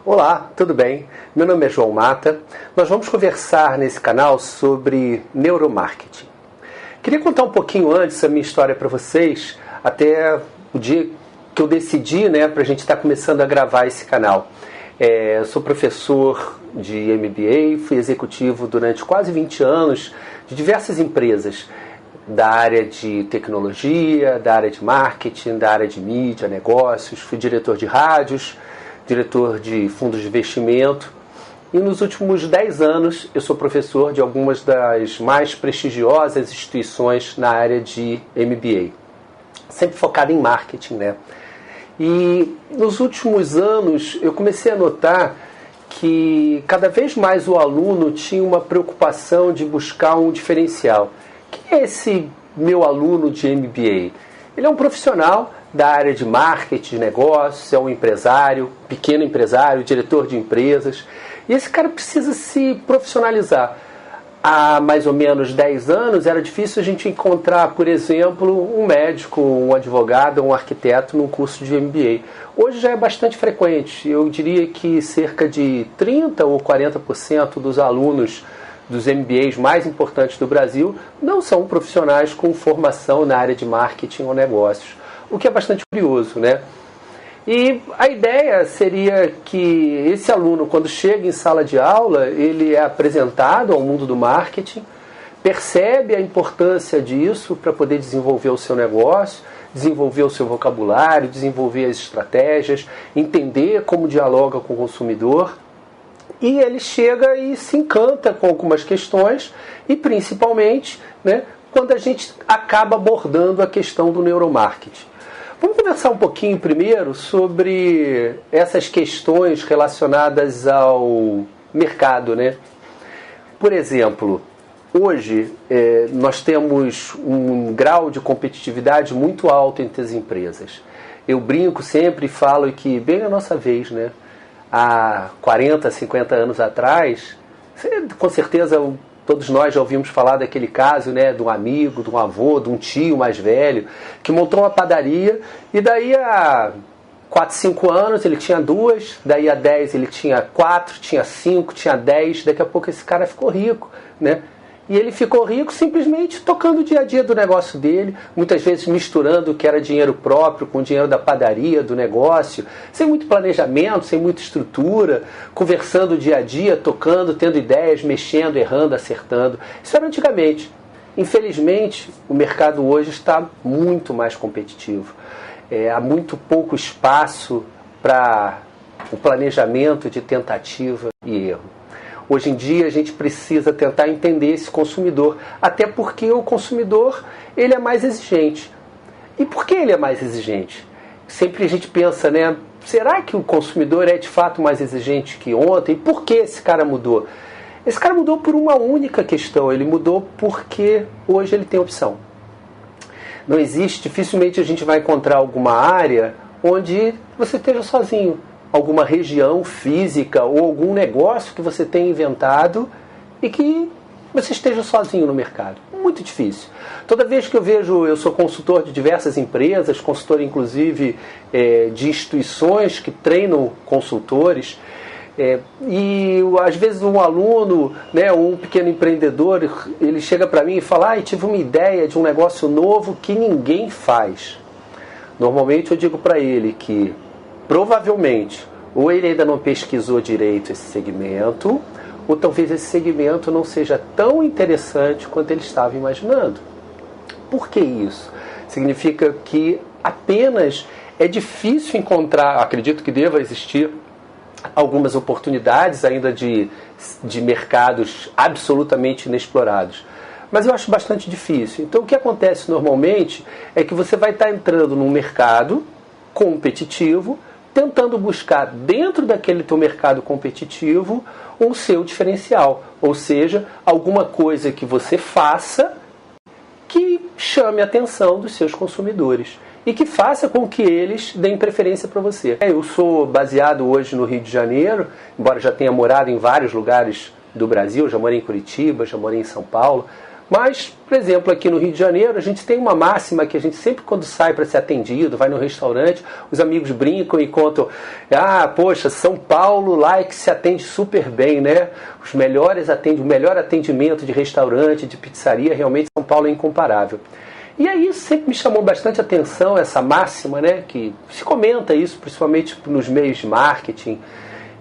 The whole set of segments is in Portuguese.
Olá, tudo bem? Meu nome é João Mata. Nós vamos conversar nesse canal sobre neuromarketing. Queria contar um pouquinho antes a minha história para vocês, até o dia que eu decidi, para a gente estar começando a gravar esse canal. Eu sou professor de MBA, fui executivo durante quase 20 anos de diversas empresas da área de tecnologia, da área de marketing, da área de mídia, negócios, fui diretor de rádios, diretor de fundos de investimento e nos últimos 10 anos eu sou professor de algumas das mais prestigiosas instituições na área de MBA, sempre focado em marketing, E nos últimos anos eu comecei a notar que cada vez mais o aluno tinha uma preocupação de buscar um diferencial. Quem é esse meu aluno de MBA? Ele é um profissional da área de marketing, de negócios, é um empresário, pequeno empresário, diretor de empresas. E esse cara precisa se profissionalizar. Há mais ou menos 10 anos era difícil a gente encontrar, por exemplo, um médico, um advogado, um arquiteto num curso de MBA. Hoje já é bastante frequente. Eu diria que cerca de 30% ou 40% dos alunos dos MBAs mais importantes do Brasil não são profissionais com formação na área de marketing ou negócios, o que é bastante curioso, E a ideia seria que esse aluno, quando chega em sala de aula, ele é apresentado ao mundo do marketing, percebe a importância disso para poder desenvolver o seu negócio, desenvolver o seu vocabulário, desenvolver as estratégias, entender como dialoga com o consumidor. E ele chega e se encanta com algumas questões e principalmente quando a gente acaba abordando a questão do neuromarketing. Vamos conversar um pouquinho primeiro sobre essas questões relacionadas ao mercado. Por exemplo, hoje nós temos um grau de competitividade muito alto entre as empresas. Eu brinco sempre e falo que bem na nossa vez, há 40, 50 anos atrás, com certeza todos nós já ouvimos falar daquele caso, de um amigo, de um avô, de um tio mais velho, que montou uma padaria e daí a 4, 5 anos ele tinha 2, daí a 10 ele tinha 4, tinha 5, tinha 10, daqui a pouco esse cara ficou rico, E ele ficou rico simplesmente tocando o dia a dia do negócio dele, muitas vezes misturando o que era dinheiro próprio com o dinheiro da padaria, do negócio, sem muito planejamento, sem muita estrutura, conversando o dia a dia, tocando, tendo ideias, mexendo, errando, acertando. Isso era antigamente. Infelizmente, o mercado hoje está muito mais competitivo. Há muito pouco espaço para o planejamento de tentativa e erro. Hoje em dia a gente precisa tentar entender esse consumidor, até porque o consumidor ele é mais exigente. E por que ele é mais exigente? Sempre a gente pensa, será que o consumidor é de fato mais exigente que ontem? E por que esse cara mudou? Esse cara mudou por uma única questão, ele mudou porque hoje ele tem opção. Não existe, dificilmente a gente vai encontrar alguma área onde você esteja sozinho. Alguma região física ou algum negócio que você tenha inventado e que você esteja sozinho no mercado. Muito difícil. Toda vez que eu sou consultor de diversas empresas, consultor inclusive de instituições que treinam consultores, e às vezes um aluno, um pequeno empreendedor, ele chega para mim e fala, tive uma ideia de um negócio novo que ninguém faz. Normalmente eu digo para ele que provavelmente, ou ele ainda não pesquisou direito esse segmento, ou talvez esse segmento não seja tão interessante quanto ele estava imaginando. Por que isso? Significa que apenas é difícil encontrar, acredito que deva existir algumas oportunidades ainda de mercados absolutamente inexplorados. Mas eu acho bastante difícil. Então o que acontece normalmente é que você vai estar entrando num mercado competitivo, tentando buscar dentro daquele teu mercado competitivo o seu diferencial, ou seja, alguma coisa que você faça que chame a atenção dos seus consumidores e que faça com que eles deem preferência para você. Eu sou baseado hoje no Rio de Janeiro, embora já tenha morado em vários lugares do Brasil, já morei em Curitiba, já morei em São Paulo, Mas, por exemplo, aqui no Rio de Janeiro, a gente tem uma máxima que a gente sempre, quando sai para ser atendido, vai no restaurante, os amigos brincam e contam: ah, poxa, São Paulo lá é que se atende super bem, né? O melhor atendimento de restaurante, de pizzaria, realmente São Paulo é incomparável. E aí sempre me chamou bastante atenção essa máxima, né? Que se comenta isso, principalmente nos meios de marketing.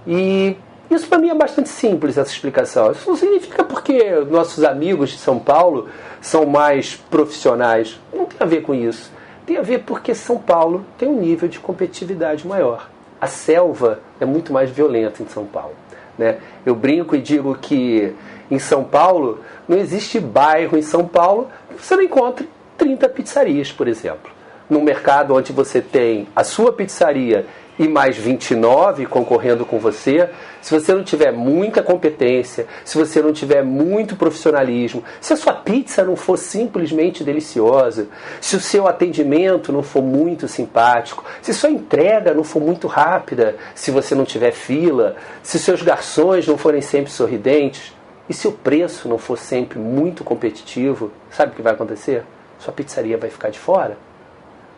E isso para mim é bastante simples, essa explicação. Isso não significa porque nossos amigos de São Paulo são mais profissionais. Não tem a ver com isso. Tem a ver porque São Paulo tem um nível de competitividade maior. A selva é muito mais violenta em São Paulo, né? Eu brinco e digo que em São Paulo não existe bairro em São Paulo que você não encontre 30 pizzarias, por exemplo. Num mercado onde você tem a sua pizzaria e mais 29 concorrendo com você, se você não tiver muita competência, se você não tiver muito profissionalismo, se a sua pizza não for simplesmente deliciosa, se o seu atendimento não for muito simpático, se sua entrega não for muito rápida, se você não tiver fila, se seus garçons não forem sempre sorridentes, e se o preço não for sempre muito competitivo, sabe o que vai acontecer? Sua pizzaria vai ficar de fora.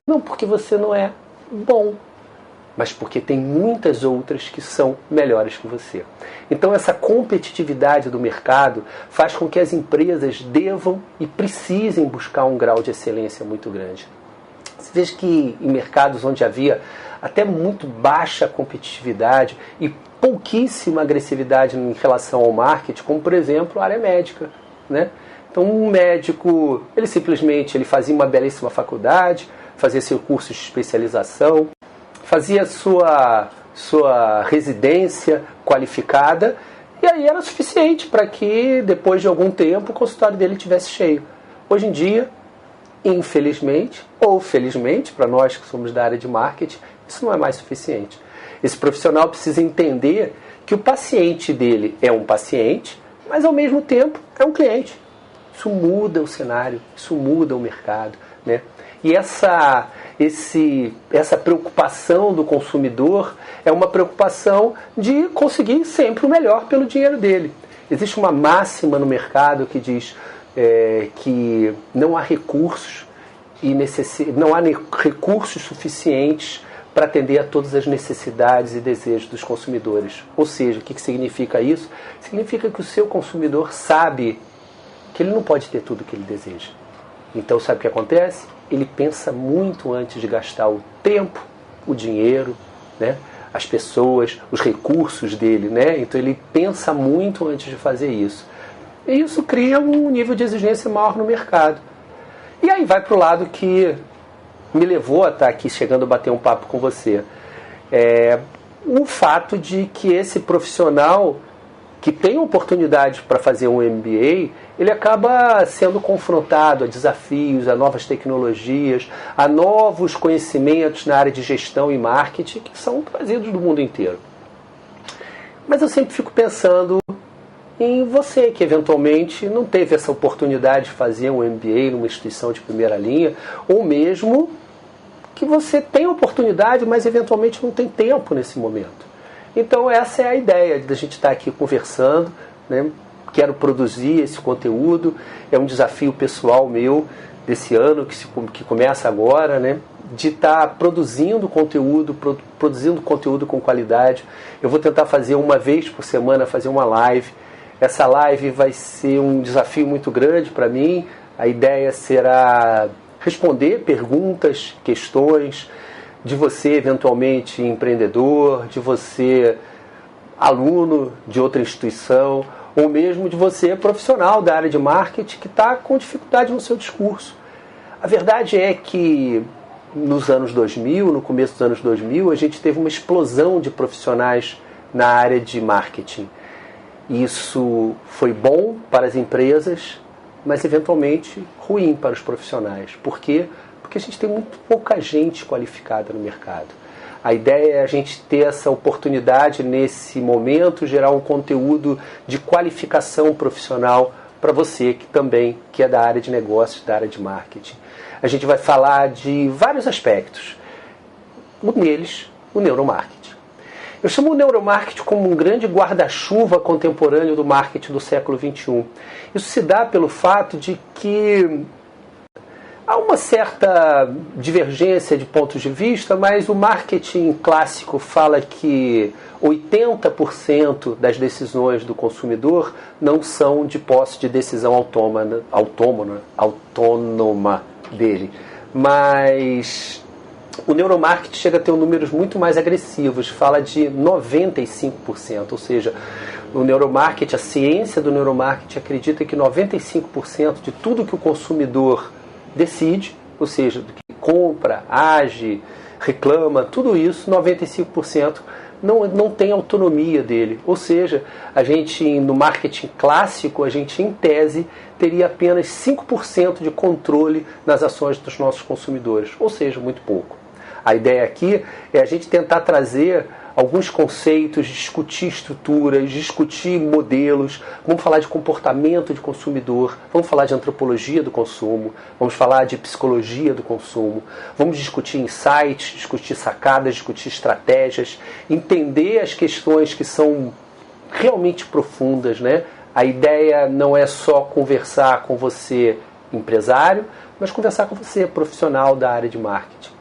Não porque você não é bom, mas porque tem muitas outras que são melhores que você. Então essa competitividade do mercado faz com que as empresas devam e precisem buscar um grau de excelência muito grande. Você veja que em mercados onde havia até muito baixa competitividade e pouquíssima agressividade em relação ao marketing, como por exemplo a área médica, né? Então um médico, ele simplesmente fazia uma belíssima faculdade, fazia seu curso de especialização, fazia sua residência qualificada, e aí era suficiente para que, depois de algum tempo, o consultório dele estivesse cheio. Hoje em dia, infelizmente, ou felizmente, para nós que somos da área de marketing, isso não é mais suficiente. Esse profissional precisa entender que o paciente dele é um paciente, mas ao mesmo tempo é um cliente. Isso muda o cenário, isso muda o mercado, né? E essa preocupação do consumidor é uma preocupação de conseguir sempre o melhor pelo dinheiro dele. Existe uma máxima no mercado que diz que não há recursos não há recursos suficientes para atender a todas as necessidades e desejos dos consumidores. Ou seja, o que significa isso? Significa que o seu consumidor sabe que ele não pode ter tudo o que ele deseja. Então, sabe o que acontece? Ele pensa muito antes de gastar o tempo, o dinheiro, né? As pessoas, os recursos dele, né? Então ele pensa muito antes de fazer isso. E isso cria um nível de exigência maior no mercado. E aí vai para o lado que me levou a estar aqui chegando a bater um papo com você. O fato de que esse profissional que tem oportunidade para fazer um MBA, ele acaba sendo confrontado a desafios, a novas tecnologias, a novos conhecimentos na área de gestão e marketing que são trazidos do mundo inteiro. Mas eu sempre fico pensando em você que eventualmente não teve essa oportunidade de fazer um MBA numa instituição de primeira linha, ou mesmo que você tem oportunidade, mas eventualmente não tem tempo nesse momento. Então essa é a ideia de a gente estar aqui conversando, né? Quero produzir esse conteúdo, é um desafio pessoal meu desse ano que começa agora, né? De estar produzindo conteúdo com qualidade. Eu vou tentar fazer uma vez por semana, fazer uma live. Essa live vai ser um desafio muito grande para mim. A ideia será responder perguntas, questões de você eventualmente empreendedor, de você aluno de outra instituição, ou mesmo de você profissional da área de marketing que está com dificuldade no seu discurso. A verdade é que nos anos 2000, no começo dos anos 2000, a gente teve uma explosão de profissionais na área de marketing. Isso foi bom para as empresas, mas eventualmente ruim para os profissionais. Por quê? Porque a gente tem muito pouca gente qualificada no mercado. A ideia é a gente ter essa oportunidade nesse momento, gerar um conteúdo de qualificação profissional para você que é da área de negócios, da área de marketing. A gente vai falar de vários aspectos. Um deles, o neuromarketing. Eu chamo o neuromarketing como um grande guarda-chuva contemporâneo do marketing do século XXI. Isso se dá pelo fato de que há uma certa divergência de pontos de vista, mas o marketing clássico fala que 80% das decisões do consumidor não são de posse de decisão autônoma dele. Mas o neuromarketing chega a ter números muito mais agressivos, fala de 95%, ou seja, o neuromarketing, a ciência do neuromarketing acredita que 95% de tudo que o consumidor decide, ou seja, do que compra, age, reclama, tudo isso, 95% não tem autonomia dele. Ou seja, a gente, no marketing clássico, a gente, em tese, teria apenas 5% de controle nas ações dos nossos consumidores, ou seja, muito pouco. A ideia aqui é a gente tentar trazer alguns conceitos, discutir estruturas, discutir modelos, vamos falar de comportamento de consumidor, vamos falar de antropologia do consumo, vamos falar de psicologia do consumo, vamos discutir insights, discutir sacadas, discutir estratégias, entender as questões que são realmente profundas, né? A ideia não é só conversar com você, empresário, mas conversar com você, profissional da área de marketing.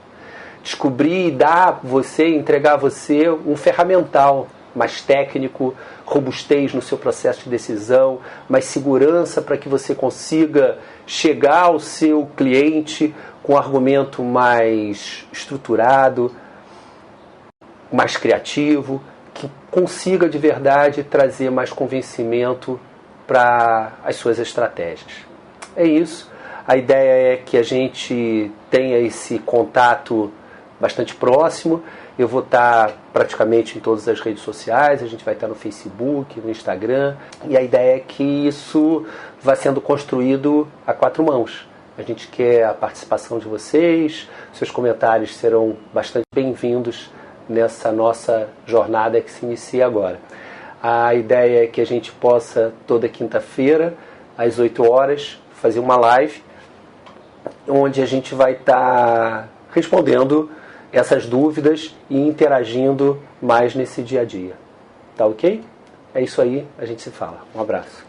Descobrir e entregar a você um ferramental mais técnico, robustez no seu processo de decisão, mais segurança para que você consiga chegar ao seu cliente com um argumento mais estruturado, mais criativo, que consiga de verdade trazer mais convencimento para as suas estratégias. É isso. A ideia é que a gente tenha esse contato bastante próximo. Eu vou estar praticamente em todas as redes sociais, a gente vai estar no Facebook, no Instagram, e a ideia é que isso vá sendo construído a quatro mãos. A gente quer a participação de vocês, seus comentários serão bastante bem-vindos nessa nossa jornada que se inicia agora. A ideia é que a gente possa, toda quinta-feira, às 8 horas, fazer uma live, onde a gente vai estar respondendo essas dúvidas e interagindo mais nesse dia a dia. Tá ok? É isso aí, a gente se fala. Um abraço.